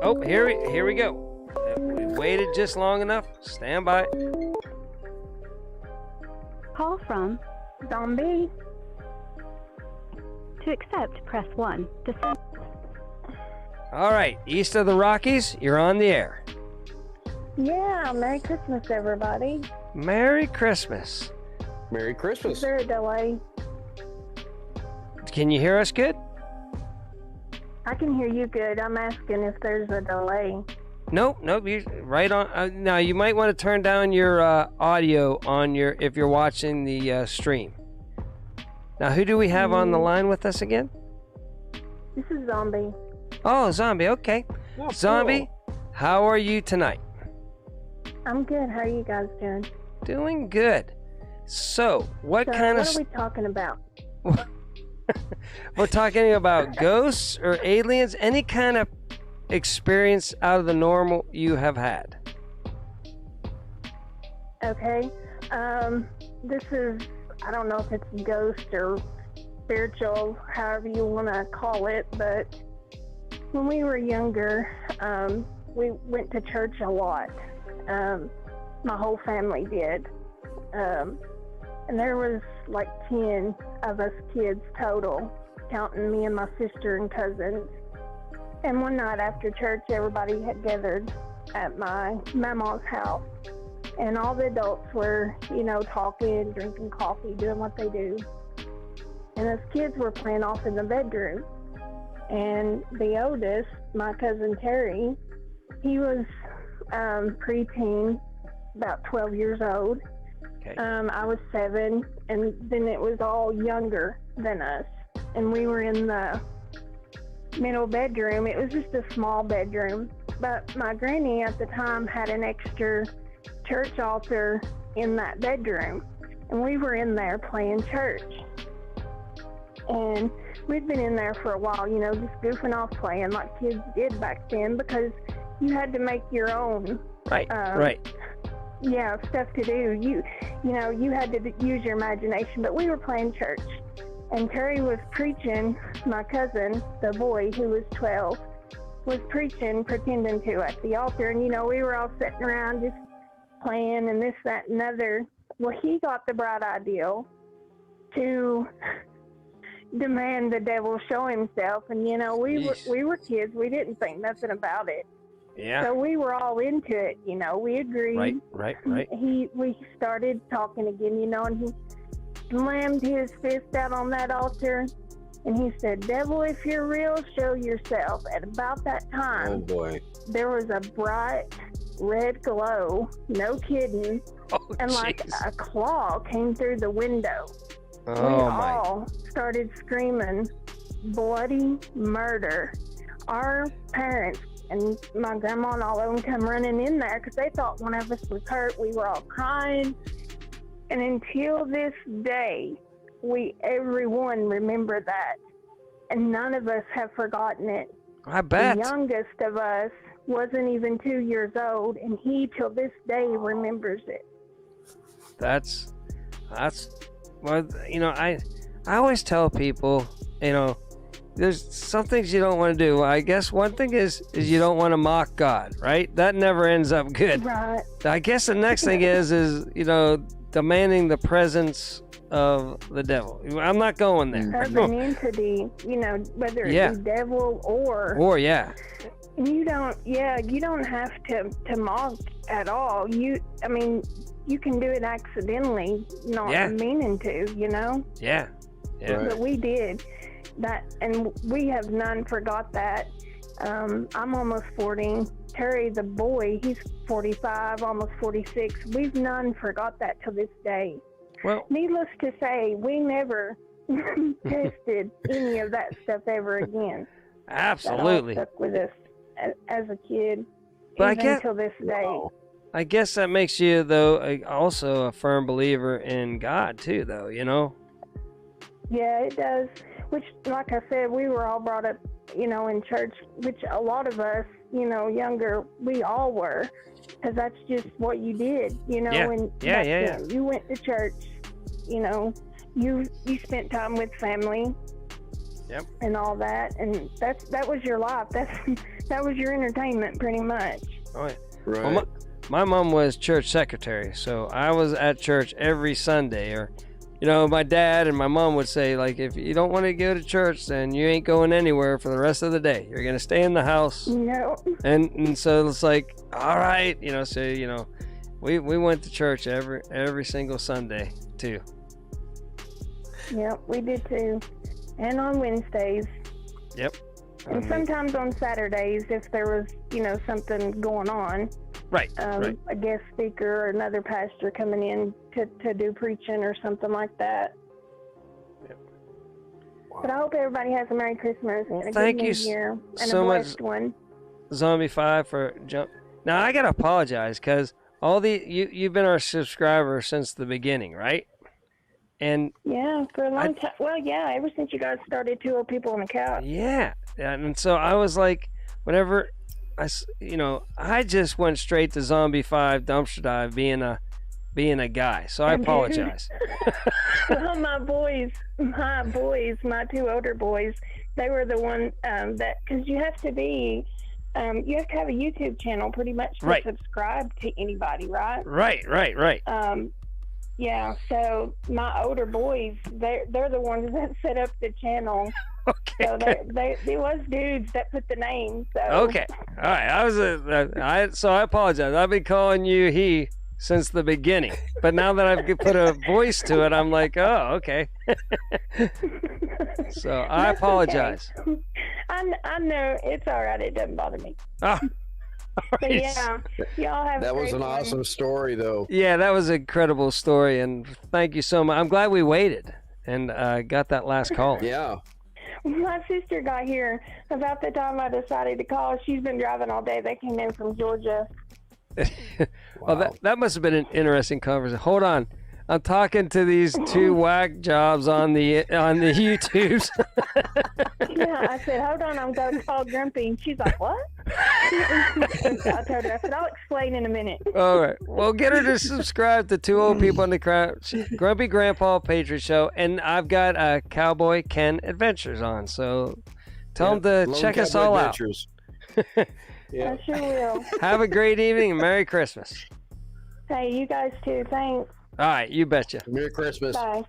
Oh, here we go. We waited just long enough. Stand by. Call from Zombie. to accept, press 1. To All right, east of the Rockies, you're on the air. Yeah, Merry Christmas, everybody. Merry Christmas. Merry Christmas. Is there a delay? Can you hear us good? I can hear you good. I'm asking if there's a delay. Nope. You right on. Now you might want to turn down your audio on your if you're watching the stream. Now, who do we have on the line with us again? This is Zombie. Oh, Zombie. Okay, Oh, Zombie. How are you tonight? I'm good. How are you guys doing? Doing good. So, what kind of? What are we talking about? We're talking about ghosts or aliens. Any kind of experience out of the normal you have had. Okay. This is, I don't know if it's ghost or spiritual, however you want to call it, but when we were younger, we went to church a lot. My whole family did. And there was like 10 of us kids total, counting me and my sister and cousins. And one night after church, everybody had gathered at my mama's house. And all the adults were, talking, drinking coffee, doing what they do. And us kids were playing off in the bedroom. And the oldest, my cousin Terry, he was preteen, about 12 years old. Okay. I was 7, and then it was all younger than us. And we were in the middle bedroom. It was just a small bedroom. But my granny at the time had an extra church altar in that bedroom. And we were in there playing church. And we'd been in there for a while, just goofing off playing like kids did back then, because you had to make your own. Right. Yeah, stuff to do. You had to use your imagination, but we were playing church. And Terry was preaching, my cousin, the boy who was 12, was preaching, pretending to at the altar. And, we were all sitting around just playing and this, that, and other. Well, he got the bright idea to demand the devil show himself. And, we were kids. We didn't think nothing about it. Yeah. So we were all into it, we agreed. Right. We started talking again, and he slammed his fist out on that altar, and he said, "Devil, if you're real, show yourself." At about that Oh time, boy. there was a bright red glow, no kidding, Oh, and like jeez. a claw came through the window. We Oh my. all started screaming, "Bloody murder." Our parents and my grandma and all of them come running in there because they thought one of us was hurt. We were all crying. And until this day, everyone remember that. And none of us have forgotten it. I bet. The youngest of us wasn't even 2 years old, and he, till this day, remembers it. That's well, I always tell people, there's some things you don't want to do. I guess one thing is you don't want to mock God, right? That never ends up good. Right. I guess the next thing is demanding the presence of the devil. I'm not going there. Of an entity, whether it be devil or yeah. you don't have to mock at all. You can do it accidentally, not meaning to, Yeah. Right. But we did that, and we have none forgot that. I'm almost 40. Terry, the boy, he's 45, almost 46. We've none forgot that till this day. Well, Needless to say, we never tested any of that stuff ever again. absolutely. That all stuck with us as a kid, But even till this day. I guess that makes you, though, also a firm believer in God, too, though, Yeah, it does. Which, like I said, we were all brought up, in church, which a lot of us, younger, we all were, because that's just what you did, And Yeah. You went to church, you spent time with family. Yep. And all that, and that was your life. that was your entertainment, pretty much. Oh, yeah. Right. Well, my mom was church secretary, so I was at church every Sunday. Or, my dad and my mom would say, like, if you don't want to go to church, then you ain't going anywhere for the rest of the day. You're gonna stay in the house. No. And so it's like, all right, so we went to church every single Sunday too. Yep, we did too. And on Wednesdays. Yep. And sometimes on Saturdays if there was, something going on. Right. Right. A guest speaker or another pastor coming in to do preaching or something like that. Yep. But I hope everybody has a Merry Christmas and a thank good you New Year and so a much, blessed one. Zombie 5 for jump. Now I gotta apologize because you've been our subscriber since the beginning, right? And yeah, for a long time. Well, yeah, ever since you guys started Two Old People on the Couch. Yeah, and so I was like, whenever I just went straight to Zombie 5 Dumpster Dive being a guy. So I apologize. Well, my two older boys, they were the one because you have to have a YouTube channel pretty much to subscribe to anybody, right? Right. Yeah, so my older boys, they're the ones that set up the channel. Okay. So they was dudes that put the name. So. Okay. All right. So I apologize. I've been calling you he since the beginning, but now that I've put a voice to it, I'm like, oh, okay. So I apologize. Okay. I know it's all right. It doesn't bother me. Oh. But yeah, y'all have. That was an awesome story, though. Yeah, that was an incredible story, and thank you so much. I'm glad we waited and got that last call. Yeah. My sister got here about the time I decided to call. She's been driving all day. They came in from Georgia. Well, that must have been an interesting conversation. Hold on. I'm talking to these two whack jobs on the YouTubes. Yeah, I said, hold on, I'm going to call Grumpy. And she's like, what? I told her, I said, I'll explain in a minute. All right. Well, get her to subscribe to Two Old People on the Couch, Grumpy Grandpa Patriot Show, and I've got Cowboy Ken Adventures on. So tell them to check us all out. Yeah. I sure will. Have a great evening and Merry Christmas. Hey, you guys too. Thanks. All right. You betcha. Merry Christmas. Bye.